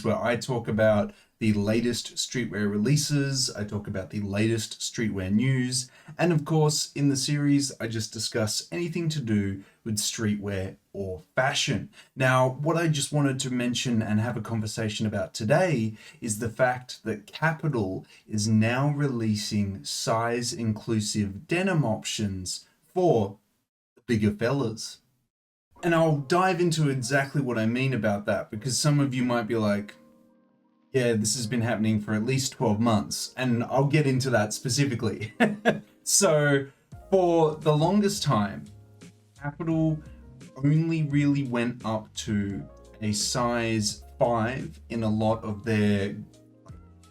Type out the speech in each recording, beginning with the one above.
where I talk about the latest streetwear releases, I talk about the latest streetwear news, and of course, in the series, I just discuss anything to do with streetwear or fashion. Now, what I just wanted to mention and have a conversation about today is the fact that Kapital is now releasing size-inclusive denim options for the bigger fellas. And I'll dive into exactly what I mean about that, because some of you might be like, yeah, this has been happening for at least 12 months, and I'll get into that specifically. So for the longest time, Kapital only really went up to a size 5 in a lot of their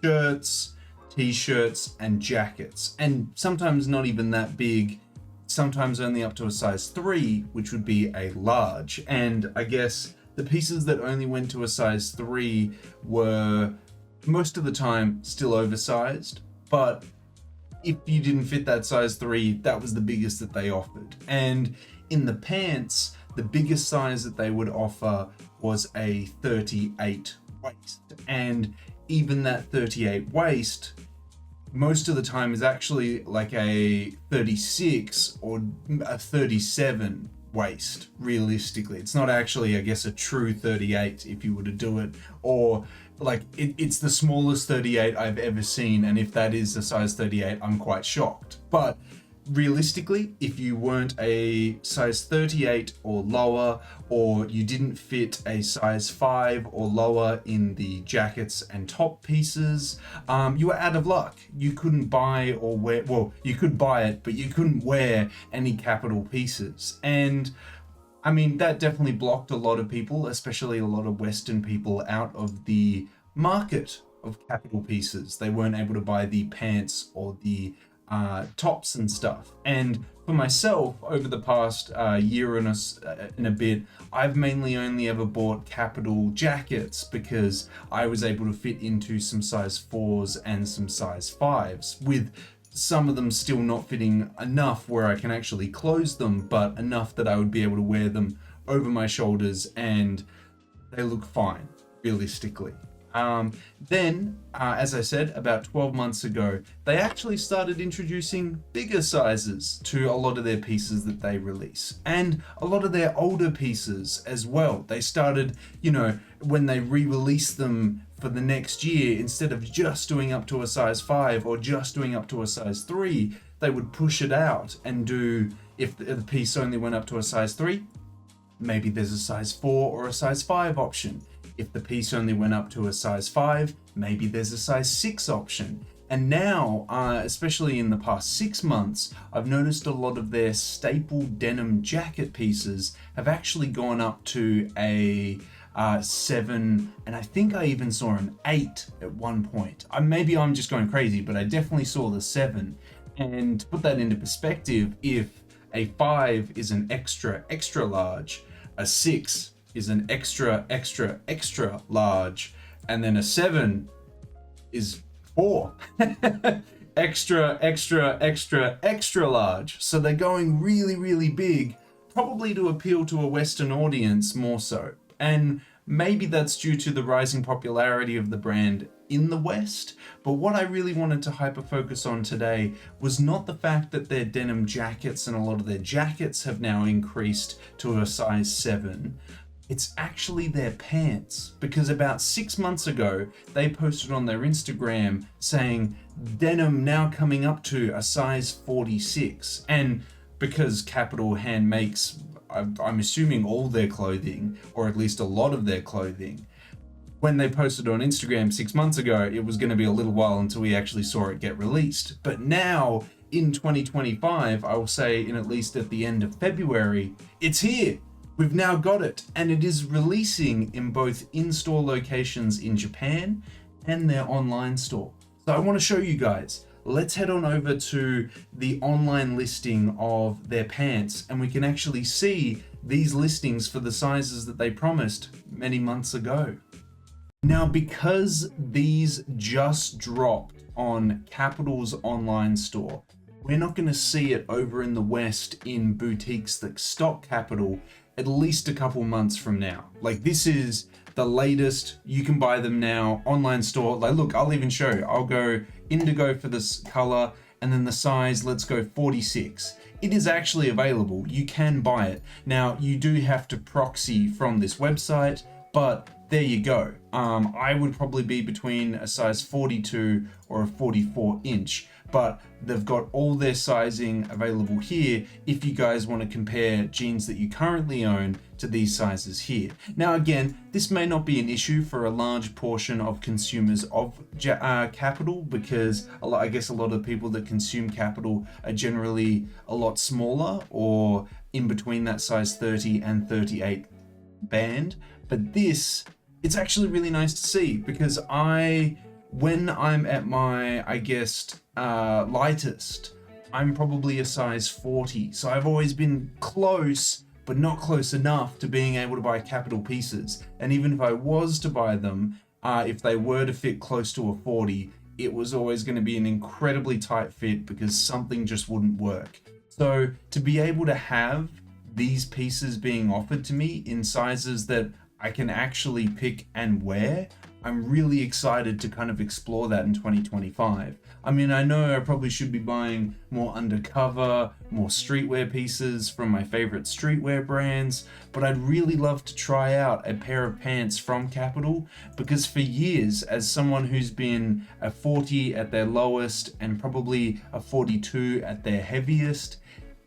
shirts, t-shirts, and jackets, and sometimes not even that big, sometimes only up to a size 3, which would be a large. And I guess the pieces that only went to a size 3 were most of the time still oversized, but if you didn't fit that size 3, that was the biggest that they offered. And in the pants, the biggest size that they would offer was a 38 waist. And even that 38 waist, most of the time is actually like a 36 or a 37 waist, realistically. It's not actually, I guess, a true 38 if you were to do it, or like it's the smallest 38 I've ever seen, and if that is a size 38, I'm quite shocked. But realistically, if you weren't a size 38 or lower, or you didn't fit a size 5 or lower in the jackets and top pieces, you were out of luck. You couldn't buy or wear, well, you could buy it, but you couldn't wear any Kapital pieces. And I mean, that definitely blocked a lot of people, especially a lot of Western people, out of the market of Kapital pieces. They weren't able to buy the pants or the tops and stuff. And for myself, over the past year and a bit, I've mainly only ever bought Kapital jackets because I was able to fit into some size 4s and some size 5s, with some of them still not fitting enough where I can actually close them, but enough that I would be able to wear them over my shoulders and they look fine, realistically. Then, as I said, about 12 months ago, they actually started introducing bigger sizes to a lot of their pieces that they release, and a lot of their older pieces as well. They started, when they re-release them for the next year, instead of just doing up to a size 5 or just doing up to a size 3, they would push it out and do, if the piece only went up to a size 3, maybe there's a size 4 or a size 5 option. If the piece only went up to a size 5, maybe there's a size 6 option. And now, especially in the past 6 months, I've noticed a lot of their staple denim jacket pieces have actually gone up to a 7, and I think I even saw an 8 at one point. Maybe I'm just going crazy, but I definitely saw the 7. And to put that into perspective, if a 5 is an extra large, a 6 is an extra large, and then a 7 is 4. extra large. So they're going really big, probably to appeal to a Western audience more so. And maybe that's due to the rising popularity of the brand in the West. But what I really wanted to hyper focus on today was not the fact that their denim jackets and a lot of their jackets have now increased to a size 7. It's actually their pants, because about 6 months ago, they posted on their Instagram saying denim now coming up to a size 46. And because Kapital hand makes, I'm assuming, all their clothing, or at least a lot of their clothing, when they posted on Instagram 6 months ago, it was going to be a little while until we actually saw it get released. But now, in 2025, I will say in at least at the end of February, it's here. We've now got it, and it is releasing in both in-store locations in Japan and their online store. So I want to show you guys. Let's head on over to the online listing of their pants, and we can actually see these listings for the sizes that they promised many months ago. Now, because these just dropped on Kapital's online store, we're not going to see it over in the West in boutiques that stock Kapital at least a couple months from now. Like, this is the latest. You can buy them now, online store. Like, look, I'll even show you. I'll go indigo for this color, and then the size, let's go 46. It is actually available. You can buy it. Now, you do have to proxy from this website, but there you go. I would probably be between a size 42 or a 44 inch, but they've got all their sizing available here if you guys want to compare jeans that you currently own to these sizes here. Now again, this may not be an issue for a large portion of consumers of Kapital, because I guess a lot of people that consume Kapital are generally a lot smaller or in between that size 30 and 38 band. But this, it's actually really nice to see, because when I'm at my, I guess, lightest, I'm probably a size 40. So I've always been close, but not close enough to being able to buy Kapital pieces. And even if I was to buy them, if they were to fit close to a 40, it was always going to be an incredibly tight fit because something just wouldn't work. So to be able to have these pieces being offered to me in sizes that I can actually pick and wear, I'm really excited to kind of explore that in 2025. I mean, I know I probably should be buying more undercover, more streetwear pieces from my favorite streetwear brands, but I'd really love to try out a pair of pants from Kapital, because for years, as someone who's been a 40 at their lowest and probably a 42 at their heaviest,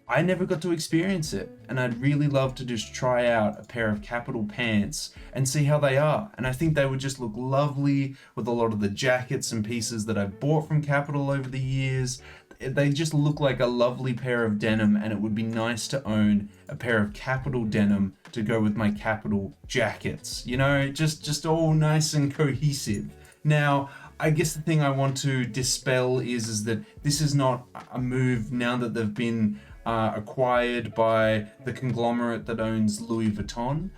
I never got to experience it, and I'd really love to just try out a pair of Kapital pants and see how they are. And I think they would just look lovely with a lot of the jackets and pieces that I've bought from Kapital over the years. They just look like a lovely pair of denim, and it would be nice to own a pair of Kapital denim to go with my Kapital jackets. You know, just all nice and cohesive. Now, I guess the thing I want to dispel is that this is not a move now that they've been acquired by the conglomerate that owns Louis Vuitton.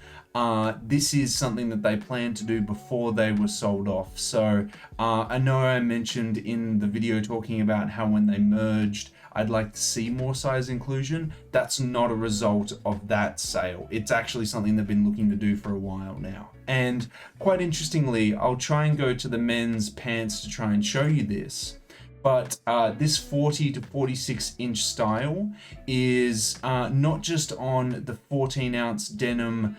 This is something that they planned to do before they were sold off. So I know I mentioned in the video talking about how when they merged, I'd like to see more size inclusion. That's not a result of that sale. It's actually something they've been looking to do for a while now. And quite interestingly, I'll try and go to the men's pants to try and show you this. But this 40 to 46 inch style is not just on the 14 ounce denim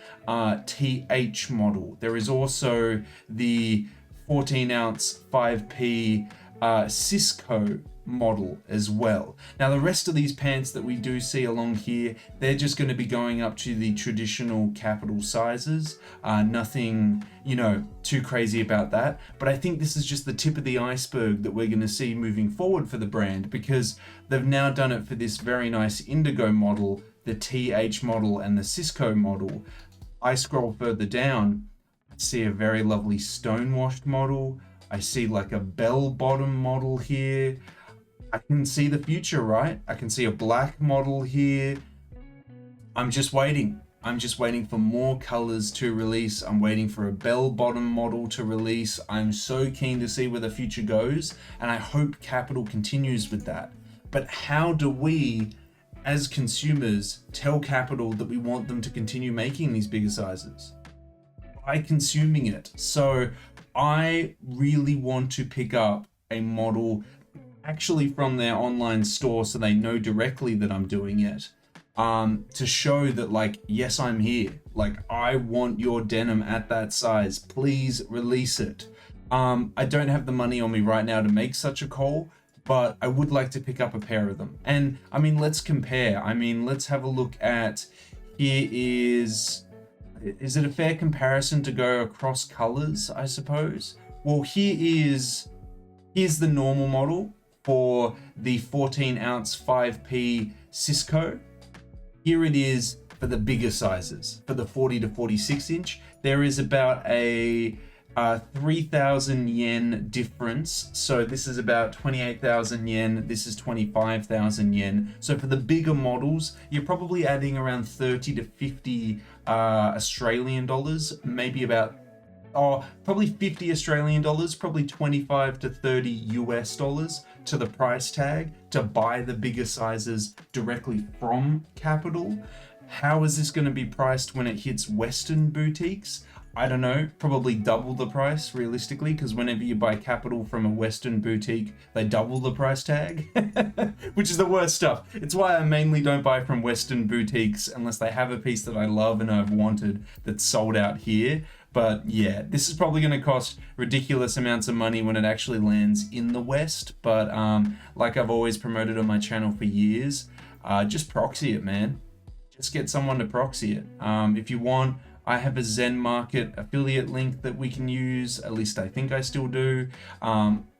TH model. There is also the 14 ounce 5P Cisco model as well. Now the rest of these pants that we do see along here, they're just going to be going up to the traditional Kapital sizes. Nothing, you know, too crazy about that. But I think this is just the tip of the iceberg that we're going to see moving forward for the brand, because they've now done it for this very nice indigo model, the TH model and the Cisco model. I scroll further down, I see a very lovely stonewashed model. I see like a bell bottom model here. I can see the future, right? I can see a black model here. I'm just waiting. I'm just waiting for more colors to release. I'm waiting for a bell bottom model to release. I'm so keen to see where the future goes, and I hope Kapital continues with that. But how do we, as consumers, tell Kapital that we want them to continue making these bigger sizes? By consuming it. So I really want to pick up a model actually from their online store, so they know directly that I'm doing it, to show that, like, yes, I'm here. Like, I want your denim at that size. Please release it. I don't have the money on me right now to make such a call, but I would like to pick up a pair of them. And I mean, let's compare. I mean, let's have a look at, here is it a fair comparison to go across colors, I suppose? Well, here's the normal model for the 14 ounce 5P Cisco. Here it is for the bigger sizes, for the 40 to 46 inch. There is about a 3,000 yen difference. So this is about 28,000 yen. This is 25,000 yen. So for the bigger models, you're probably adding around 30 to 50 Australian dollars, maybe about probably 50 Australian dollars, probably 25 to 30 US dollars to the price tag to buy the bigger sizes directly from Kapital. How is this going to be priced when it hits Western boutiques? I don't know, probably double the price realistically, because whenever you buy Kapital from a Western boutique, they double the price tag, which is the worst stuff. It's why I mainly don't buy from Western boutiques unless they have a piece that I love and I've wanted that's sold out here. But yeah, this is probably going to cost ridiculous amounts of money when it actually lands in the West. But like I've always promoted on my channel for years, just proxy it, man. Just get someone to proxy it. If you want, I have a Zen Market affiliate link that we can use. At least I think I still do.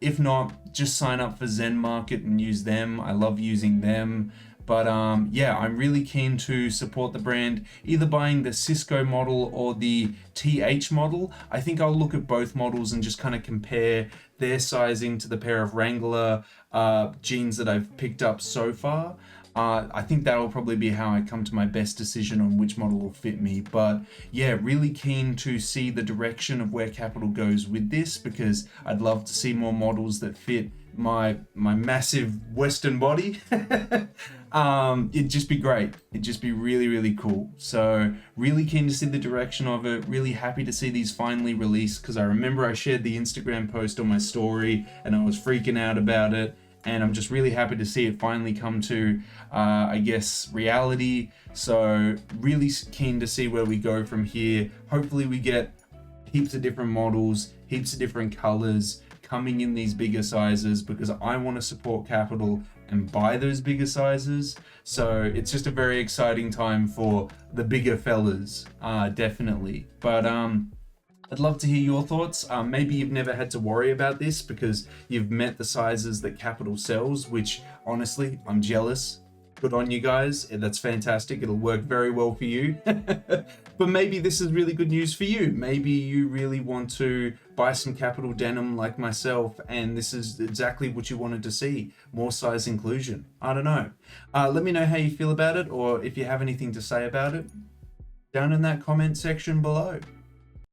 If not, just sign up for Zen Market and use them. I love using them. But yeah, I'm really keen to support the brand, either buying the Cisco model or the TH model. I think I'll look at both models and just kind of compare their sizing to the pair of Wrangler jeans that I've picked up so far. I think that'll probably be how I come to my best decision on which model will fit me. But yeah, really keen to see the direction of where Kapital goes with this, because I'd love to see more models that fit my massive Western body. It'd just be great. It'd just be really, really cool. So really keen to see the direction of it. Really happy to see these finally released, because I remember I shared the Instagram post on my story and I was freaking out about it. And I'm just really happy to see it finally come to, I guess, reality. So really keen to see where we go from here. Hopefully we get heaps of different models, heaps of different colors coming in these bigger sizes, because I want to support Kapital and buy those bigger sizes. So it's just a very exciting time for the bigger fellas, definitely. But I'd love to hear your thoughts. Maybe you've never had to worry about this because you've met the sizes that Kapital sells, which honestly, I'm jealous. Good on you guys. That's fantastic. It'll work very well for you. But maybe this is really good news for you. Maybe you really want to buy some Kapital denim like myself, and this is exactly what you wanted to see. More size inclusion. I don't know. Let me know how you feel about it, or if you have anything to say about it down in that comment section below.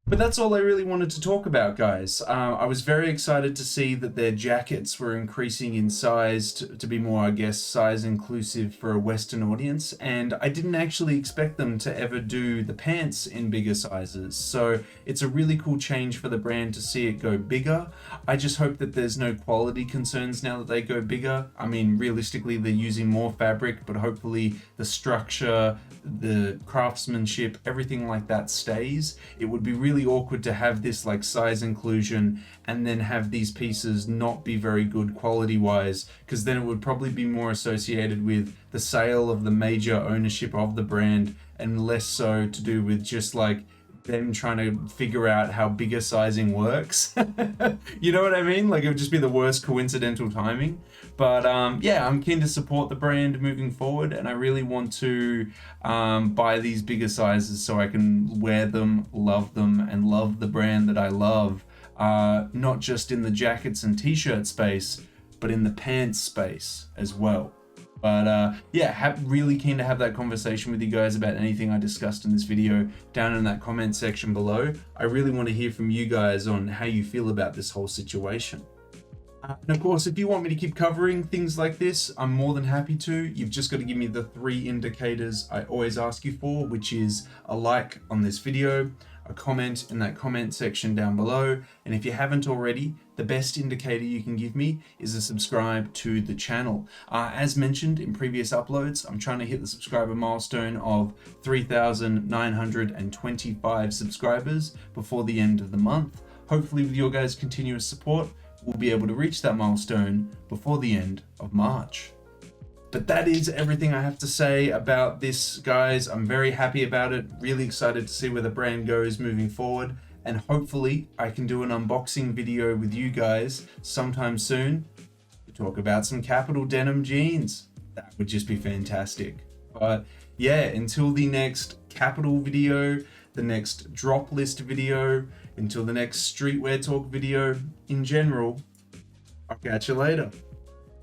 But that's all I really wanted to talk about, guys. I was very excited to see that their jackets were increasing in size to be more, I guess, size inclusive for a Western audience. And I didn't actually expect them to ever do the pants in bigger sizes. So it's a really cool change for the brand to see it go bigger. I just hope that there's no quality concerns now that they go bigger. I mean, realistically, they're using more fabric, but hopefully the structure, the craftsmanship, everything like that stays. It would be really awkward to have this like size inclusion and then have these pieces not be very good quality wise, because then it would probably be more associated with the sale of the major ownership of the brand and less so to do with just like them trying to figure out how bigger sizing works. You know what I mean? Like it would just be the worst coincidental timing. But yeah, I'm keen to support the brand moving forward, and I really want to buy these bigger sizes so I can wear them, and love the brand that I love. Not just in the jackets and t-shirt space, but in the pants space as well. But yeah, really keen to have that conversation with you guys about anything I discussed in this video down in that comment section below. I really want to hear from you guys on how you feel about this whole situation. And of course, if you want me to keep covering things like this, I'm more than happy to. You've just got to give me the 3 indicators I always ask you for, which is a like on this video, a comment in that comment section down below, and if you haven't already, the best indicator you can give me is a subscribe to the channel. As mentioned in previous uploads, I'm trying to hit the subscriber milestone of 3,925 subscribers before the end of the month. Hopefully with your guys' continuous support, we'll be able to reach that milestone before the end of March. But that is everything I have to say about this, guys. I'm very happy about it, really excited to see where the brand goes moving forward, and hopefully I can do an unboxing video with you guys sometime soon to talk about some Kapital denim jeans. That would just be fantastic. But yeah, until the next Kapital video, the next drop list video, until the next streetwear talk video in general, I'll catch you later.